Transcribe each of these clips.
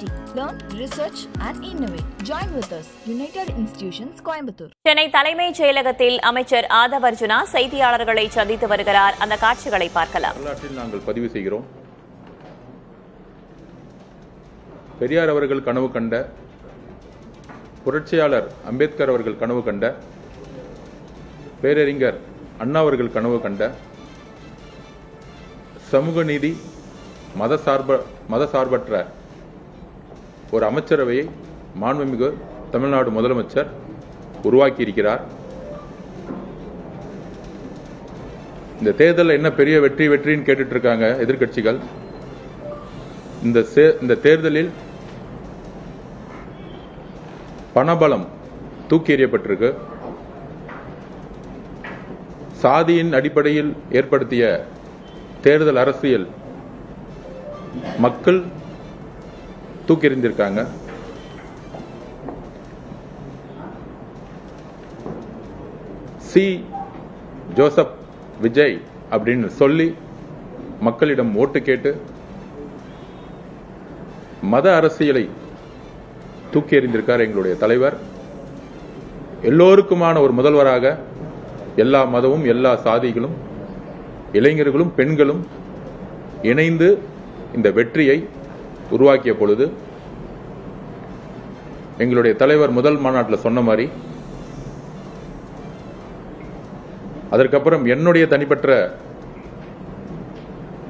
University. Learn, research and innovate. Join with us. United Institutions, Coimbatore. Chennai தலைமைச் செயலகத்தில் அமைச்சர் ஆதவ் அர்ஜுனா செய்தியாளர்களை சந்தித்து வருகிறார். அந்த காட்சிகளை பார்க்கலாம். வரலாற்றில் நாங்கள் பதிவு செய்கிறோம். பெரியார் அவர்கள் கனவு கண்ட, புரட்சியாளர் அம்பேத்கர் அவர்கள் கனவு கண்ட, பேரறிஞர் அண்ணா அவர்கள் கனவு கண்ட சமூக நீதி, மதசார்பற்ற ஒரு அமைச்சரவையை மாண்புமிகு தமிழ்நாடு முதலமைச்சர் உருவாக்கியிருக்கிறார். இந்த தேர்தலில் என்ன பெரிய வெற்றின்னு கேட்டுட்டு இருக்காங்க எதிர்க்கட்சிகள். இந்த தேர்தலில் பணபலம் தூக்கி எறியப்பட்டிருக்கு. சாதியின் அடிப்படையில் ஏற்படுத்திய தேர்தல் அரசியல் மக்கள் தூக்கி எறிந்திருக்காங்க. சி ஜோசப் விஜய் அப்படின்னு சொல்லி மக்களிடம் ஓட்டு கேட்டு மத அரசியலை தூக்கி எறிந்திருக்கார் எங்களுடைய தலைவர். எல்லோருக்குமான ஒரு முதல்வராக எல்லா மதமும், எல்லா சாதிகளும், இளைஞர்களும், பெண்களும் இணைந்து இந்த வெற்றியை உருவாக்கிய பொழுது எங்களுடைய தலைவர் முதல் மாநாட்டில் சொன்ன மாதிரி, அதற்கப்புறம் என்னுடைய தனிப்பட்ட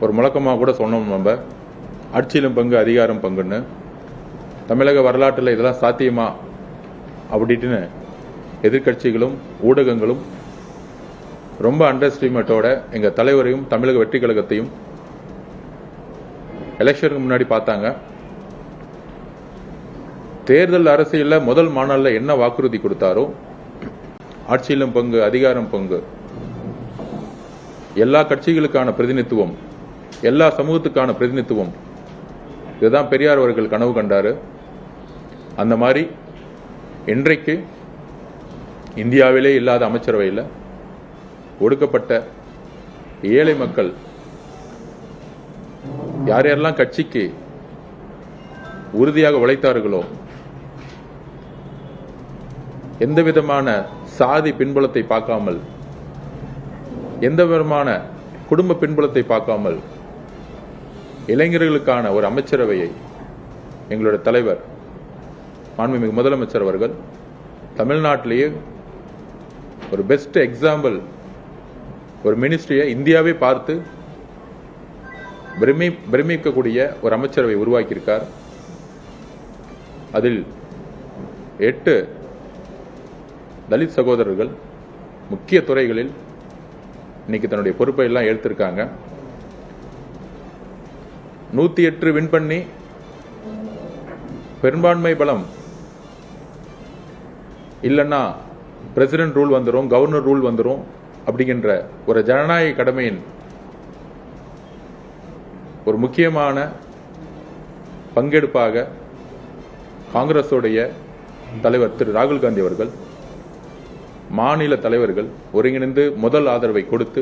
ஒரு முழக்கமாக கூட சொன்னோம், நம்ம ஆட்சியிலும் பங்கு அதிகாரம் பங்குன்னு. தமிழக வரலாற்றில் இதெல்லாம் சாத்தியமா அப்படின்னு எதிர்க்கட்சிகளும் ஊடகங்களும் ரொம்ப அண்டர்ஸ்டிமேட்டோட எங்கள் தலைவரையும் தமிழக வெற்றி கழகத்தையும் எலெக்ஷனுக்கு முன்னாடி பார்த்தாங்க. தேர்தல் அரசியலில் முதல் மாநாளில் என்ன வாக்குறுதி கொடுத்தாரோ, ஆட்சியிலும் பங்கு அதிகாரம் பங்கு, எல்லா கட்சிகளுக்கான பிரதிநிதித்துவம், எல்லா சமூகத்துக்கான பிரதிநிதித்துவம், இதுதான் பெரியார் அவர்கள் கனவு கண்டாரு. அந்த மாதிரி இன்றைக்கு இந்தியாவிலே இல்லாத அமைச்சரவையில் ஒடுக்கப்பட்ட ஏழை மக்கள், யார் யாரெல்லாம் கட்சிக்கு உறுதியாக உழைத்தார்களோ, எந்த விதமான சாதி பின்புலத்தை பார்க்காமல், எந்த விதமான குடும்ப பின்புலத்தை பார்க்காமல் இளைஞர்களுக்கான ஒரு அமைச்சரவையை எங்களுடைய தலைவர் மாண்புமிகு முதலமைச்சர் அவர்கள் தமிழ்நாட்டிலேயே ஒரு பெஸ்ட் எக்ஸாம்பிள், ஒரு மினிஸ்ட்ரியை இந்தியாவே பார்த்து பிரமிக்கக்கூடிய ஒரு அமைச்சரவை உருவாக்கியிருக்கார். அதில் 8 தலித் சகோதரர்கள் முக்கிய துறைகளில் இன்னைக்கு தன்னுடைய பொறுப்பை எல்லாம் எடுத்திருக்காங்க. 108 வின் பண்ணி பெரும்பான்மை பலம் இல்லைன்னா பிரசிடென்ட் ரூல் வந்துடும், கவர்னர் ரூல் வந்துடும் அப்படிங்கின்ற ஒரு ஜனநாயக கடமையின் ஒரு முக்கியமான பங்கெடுப்பாக காங்கிரஸுடைய தலைவர் திரு ராகுல் காந்தி அவர்கள், மாநில தலைவர்கள் ஒருங்கிணைந்து முதல் ஆதரவை கொடுத்து,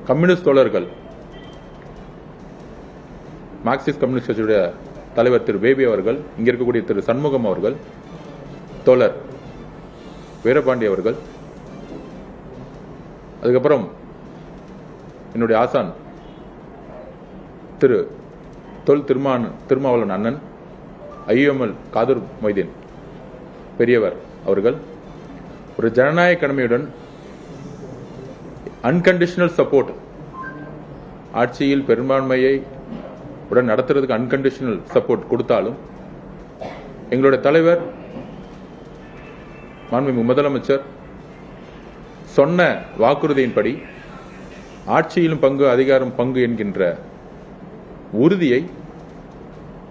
கம்யூனிஸ்ட் தோழர்கள், மார்க்சிஸ்ட் கம்யூனிஸ்ட் கட்சியுடைய தலைவர் திரு பேபி அவர்கள், இங்க இருக்கக்கூடிய திரு சண்முகம் அவர்கள், தோழர் வீரபாண்டி அவர்கள், அதுக்கப்புறம் என்னுடைய ஆசான் திரு திருமாவளவன் அண்ணன், ஐஎம்எல் காதர் மொய்தீன் பெரியவர் அவர்கள் ஒரு ஜனநாயக கடமையுடன் அன்கண்டிஷனல் சப்போர்ட், ஆட்சியில் பெரும்பான்மையை உடன் நடத்துறதுக்கு அன்கண்டிஷனல் சப்போர்ட் கொடுத்தாலும் எங்களுடைய தலைவர் மாண்புமிகு முதலமைச்சர் சொன்ன வாக்குறுதியின்படி ஆட்சியிலும் பங்கு அதிகாரம் பங்கு என்கின்ற உறுதியை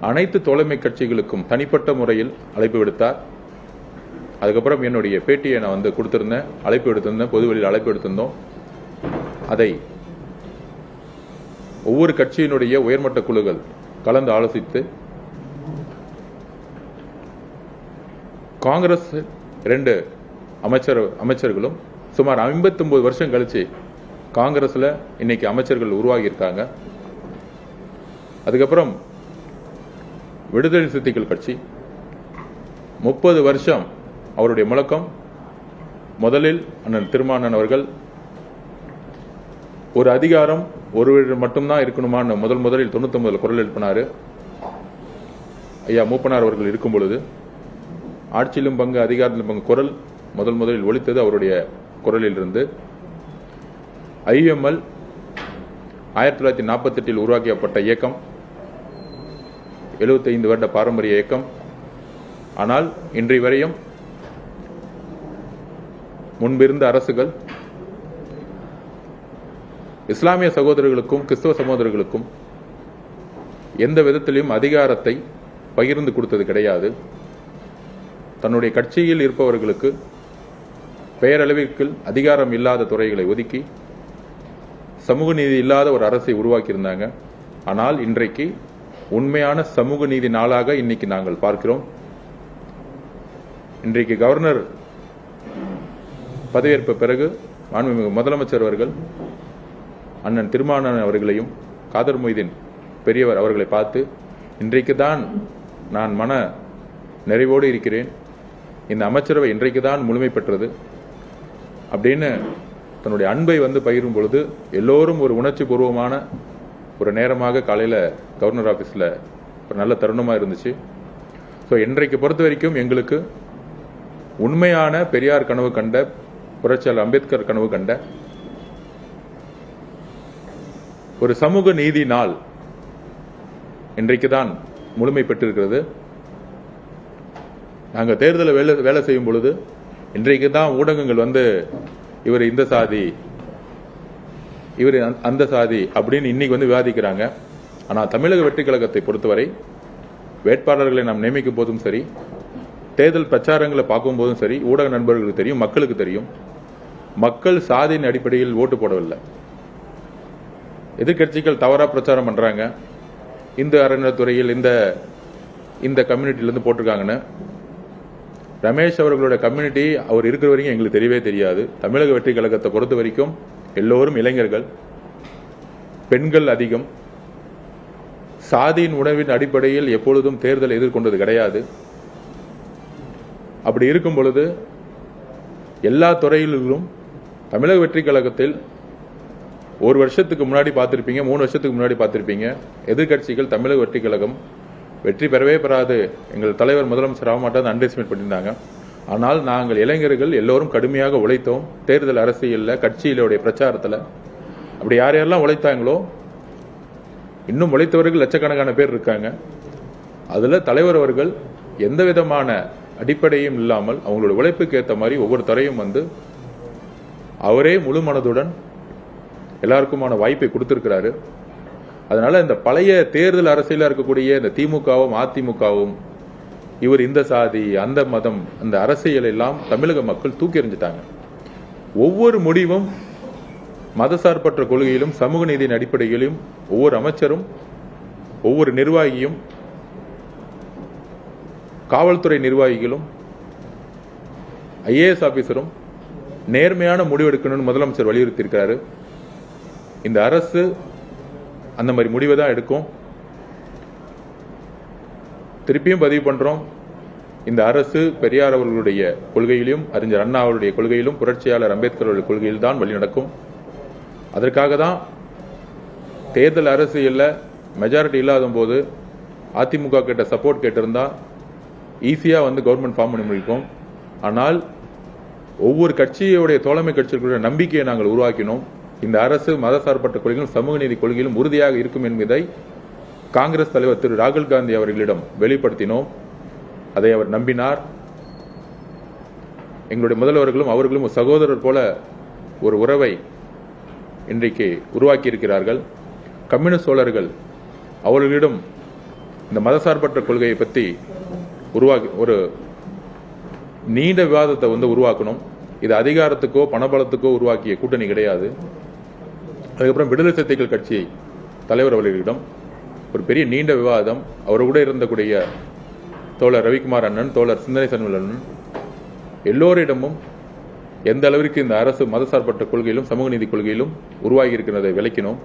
அனைத்து தோழமை கட்சிகளுக்கும் தனிப்பட்ட முறையில் அழைப்பு விடுத்தார். அதுக்கப்புறம் என்னுடைய பேட்டியை நான் கொடுத்திருந்தேன், அழைப்பு எடுத்திருந்தேன், பொதுவெளியில் அழைப்பு எடுத்திருந்தோம். அதை ஒவ்வொரு கட்சியினுடைய உயர்மட்ட குழுக்கள் கலந்து ஆலோசித்து காங்கிரஸ் 2 அமைச்சர்களும் சுமார் 59 வருஷம் கழிச்சு காங்கிரஸ்ல இன்னைக்கு அமைச்சர்கள் உருவாகி இருக்காங்க. அதுக்கப்புறம் விடுதலை சிறுத்தைகள் கட்சி 30 வருஷம் அவருடைய முழக்கம். முதலில் அண்ணன் திருமானன் அவர்கள் ஒரு அதிகாரம் ஒருவர் மட்டும்தான் இருக்கணுமான்னு முதலில் 99 குரல் எழுப்பினாரு. ஐயா மூப்பனார் அவர்கள் இருக்கும் பொழுது ஆட்சியிலும் பங்கு அதிகாரத்திலும் பங்கு குரல் முதலில் ஒலித்தது அவருடைய குரலில் இருந்து. IUML 1948 உருவாக்கப்பட்ட இயக்கம், 75 வருட பாரம்பரிய இயக்கம். ஆனால் இன்றைய வரையும் முன்பிருந்த அரசுகள் இஸ்லாமிய சகோதரர்களுக்கும் கிறிஸ்தவ சகோதரர்களுக்கும் எந்த விதத்திலும் அதிகாரத்தை பகிர்ந்து கொடுத்தது கிடையாது. தன்னுடைய கட்சியில் இருப்பவர்களுக்கு பெயரளவிற்கு அதிகாரம் இல்லாத துறைகளை ஒதுக்கி சமூக நீதி இல்லாத ஒரு அரசை உருவாக்கியிருந்தாங்க. ஆனால் இன்றைக்கு உண்மையான சமூக நீதி நாளாக இன்னைக்கு நாங்கள் பார்க்கிறோம். இன்றைக்கு கவர்னர் பதவியேற்ப பிறகு மாண்புமிகு முதலமைச்சர் அவர்கள் அண்ணன் திருமானன் அவர்களையும் காதர் மொய்தீன் பெரியவர் அவர்களை பார்த்து, இன்றைக்கு தான் நான் மன நிறைவோடு இருக்கிறேன், இந்த அமைச்சரவை இன்றைக்கு தான் முழுமை பெற்றது அப்படின்னு தன்னுடைய அன்பை பகிரும் பொழுது எல்லோரும் ஒரு உணர்ச்சி பூர்வமான ஒரு நேரமாக காலையில் கவர்னர் ஆஃபீஸில் ஒரு நல்ல தருணமாக இருந்துச்சு. ஸோ இன்றைக்கு பொறுத்த வரைக்கும் எங்களுக்கு உண்மையான பெரியார் கனவு கண்ட, புரட்சியாளர் அம்பேத்கர் கனவு கண்ட ஒரு சமூக நீதி நாள் இன்றைக்கு தான் முழுமை பெற்றிருக்கிறது. நாங்கள் தேர்தலில் வேலை செய்யும் பொழுது இன்றைக்கு தான் ஊடகங்கள் இவர் இந்த சாதி, இவர் அந்த சாதி அப்படின்னு இன்னைக்கு விவாதிக்கிறாங்க. ஆனால் தமிழக வெற்றி கழகத்தை பொறுத்தவரை வேட்பாளர்களை நாம் நியமிக்கும் போதும் சரி, தேர்தல் பிரச்சாரங்களை பார்க்கும் போதும் சரி, ஊடக நண்பர்களுக்கு தெரியும், மக்களுக்கு தெரியும், மக்கள் சாதியின் அடிப்படையில் ஓட்டு போடவில்லை. எதிர்கட்சிகள் தவறா பிரச்சாரம் பண்றாங்க, இந்து அறநிலைத்துறையில் இந்த கம்யூனிட்டியிலிருந்து போட்டிருக்காங்கன்னு. ரமேஷ் அவர்களுடைய கம்யூனிட்டி அவர் இருக்கிற வரைக்கும் எங்களுக்கு தெரியவே தெரியாது. தமிழக வெற்றி கழகத்தை பொறுத்த வரைக்கும் எல்லோரும் இளைஞர்கள், பெண்கள் அதிகம். சாதியின் உணவின் அடிப்படையில் எப்பொழுதும் தேர்தல் எதிர்கொண்டது கிடையாது. அப்படி இருக்கும் பொழுது எல்லா துறையிலும் தமிழக வெற்றி கழகத்தில் ஒரு வருஷத்துக்கு முன்னாடி பார்த்திருப்பீங்க, 3 வருஷத்துக்கு முன்னாடி பார்த்திருப்பீங்க, எதிர்கட்சிகள் தமிழக வெற்றி கழகம் வெற்றி பெறவே பெறாது, எங்கள் தலைவர் முதலமைச்சர் ஆக மாட்டாது அண்டர்எஸ்டிமேட் பண்ணியிருந்தாங்க. ஆனால் நாங்கள் இளைஞர்கள் எல்லோரும் கடுமையாக உழைத்தோம். தேர்தல் அரசியலில், கட்சியிலுடைய பிரச்சாரத்தில் அப்படி யாரெல்லாம் உழைத்தாங்களோ இன்னும் உழைத்தவர்கள் லட்சக்கணக்கான பேர் இருக்காங்க. அதில் தலைவர் அவர்கள் எந்த விதமான அடிப்படையும் இல்லாமல் அவங்களோட உழைப்புக்கு ஏற்ற மாதிரி ஒவ்வொரு துறையும் அவரே முழு மனதுடன் எல்லாருக்குமான வாய்ப்பை கொடுத்திருக்கிறாரு. அதனால இந்த பழைய தேர்தல் அரசியல இருக்கக்கூடிய இந்த திமுகவும் அதிமுகவும் இவர் இந்த சாதி அந்த மதம் அந்த அரசியல் எல்லாம் தமிழக மக்கள் தூக்கி எறிஞ்சிட்டாங்க. ஒவ்வொரு முடிவும் மதசார்பற்ற கொள்கையிலும் சமூக நீதியின் அடிப்படையிலும் ஒவ்வொரு அமைச்சரும் ஒவ்வொரு நிர்வாகியும் காவல்துறை நிர்வாகிகளும் IAS ஆபீசரும் நேர்மையான முடிவெடுக்கணும்னு முதலமைச்சர் வலியுறுத்தி இருக்கிறாரு. இந்த அரசு அந்த மாதிரி முடிவை தான் எடுக்கும். திருப்பியும் பதிவு பண்றோம், இந்த அரசு பெரியார் அவர்களுடைய கொள்கையிலும் அறிஞர் அண்ணா அவருடைய கொள்கையிலும் புரட்சியாளர் அம்பேத்கர் அவருடைய கொள்கையில் தான் வழி நடக்கும். அதற்காக தான் தேர்தல் அரசியல்ல மெஜாரிட்டி இல்லாத போது அதிமுக கிட்ட சப்போர்ட் கேட்டிருந்தா ஈஸியா கவர்மெண்ட் ஃபார்ம் பண்ணி முடிப்போம். ஆனால் ஒவ்வொரு கட்சியுடைய தோழமை கட்சிகளுடைய நம்பிக்கையை நாங்கள் உருவாக்கினோம். இந்த அரசு மதசார்பற்ற கொள்கையிலும் சமூக நீதி கொள்கையிலும் உறுதியாக இருக்கும் என்பதை காங்கிரஸ் தலைவர் திரு ராகுல் காந்தி அவர்களிடம் வெளிப்படுத்தினோம். அதை அவர் நம்பினார். எங்களுடைய முதல்வர்களும் அவர்களும் ஒரு சகோதரர் போல ஒரு உறவை இன்றைக்கு உருவாக்கி இருக்கிறார்கள். கம்யூனிஸ்ட் தோழர்கள் அவர்களிடம் இந்த மதசார்பற்ற கொள்கையை பற்றி உருவாக்கி ஒரு நீண்ட விவாதத்தை உருவாக்கணும். இது அதிகாரத்துக்கோ பணபலத்துக்கோ உருவாக்கிய கூட்டணி கிடையாது. அதுக்கப்புறம் விடுதலை சிறுத்தைகள் கட்சி தலைவர் அவர்களிடம் ஒரு பெரிய நீண்ட விவாதம், அவர் கூட இருந்தக்கூடிய தோழர் ரவிக்குமார் அண்ணன், தோழர் சிந்தனை சண்முக அண்ணன் எல்லோரிடமும் எந்த அளவிற்கு இந்த அரசு மதசார்பற்ற கொள்கையிலும் சமூக நீதி கொள்கையிலும் உருவாகி இருக்கிறதை விளக்கினோம்.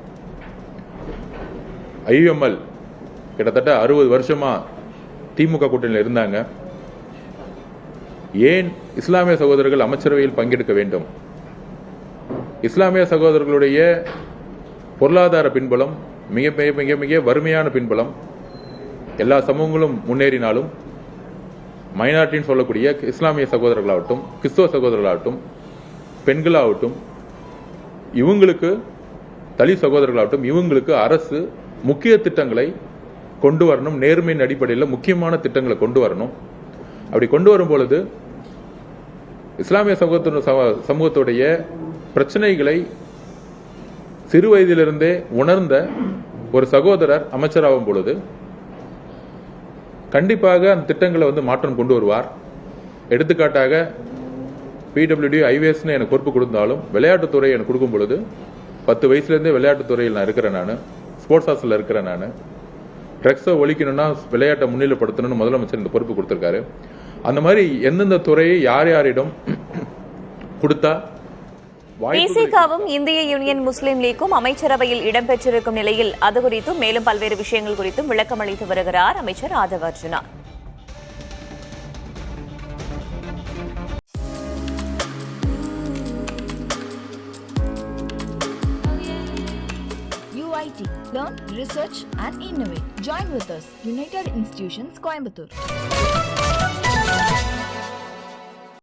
IUML கிட்டத்தட்ட 60 வருஷமா திமுக கூட்டணியில் இருந்தாங்க. ஏன் இஸ்லாமிய சகோதரர்கள் அமைச்சரவையில் பங்கெடுக்க வேண்டும்? இஸ்லாமிய சகோதரர்களுடைய பொருளாதார பின்புலம் மிக மிக மிக வறுமையான பின்புலம். எல்லா சமூகங்களும் முன்னேறினாலும் மைனாரிட்டின்னு சொல்லக்கூடிய இஸ்லாமிய சகோதரர்களாகட்டும், கிறிஸ்தவ சகோதரர்களாகட்டும், பெண்களாகட்டும், இவங்களுக்கு தலித் சகோதரர்களாகட்டும், இவங்களுக்கு அரசு முக்கிய திட்டங்களை கொண்டு வரணும். நேர்மையின் அடிப்படையில் முக்கியமான திட்டங்களை கொண்டு வரணும். அப்படி கொண்டு வரும் பொழுது இஸ்லாமிய சமூகத்துடைய பிரச்சனைகளை சிறு வயதிலிருந்தே உணர்ந்த ஒரு சகோதரர் அமைச்சராகும் பொழுது கண்டிப்பாக அந்த திட்டங்களை மாற்றம் கொண்டு வருவார். எடுத்துக்காட்டாக பிடபிள்யூடி ஐவேஸ்னு எனக்கு பொறுப்பு கொடுத்தாலும் விளையாட்டுத்துறை எனக்கு கொடுக்கும் பொழுது 10 வயசுலேருந்தே விளையாட்டுத்துறையில் நான் இருக்கிறேன். நான் ஸ்போர்ட்ஸ் ஹாஸ்டலில் இருக்கிறேன். நான் ட்ரக்ஸை ஒழிக்கணும்னா விளையாட்டை முன்னிலைப்படுத்தணும்னு முதலமைச்சர் இந்த பொறுப்பு கொடுத்திருக்காரு. அந்த மாதிரி எந்தெந்த துறையை யார் யாரிடம் கொடுத்தா பிசிகாவும் இந்திய யூனியன் முஸ்லீம் லீக்கும் அமைச்சரவையில் இடம்பெற்றிருக்கும் நிலையில் அது குறித்தும் மேலும் பல்வேறு விஷயங்கள் குறித்தும் விளக்கம் அளித்து வருகிறார் அமைச்சர் Aadhav Arjuna. UIT. Learn, research and innovate. Join with us. United Institutions, Coimbatore.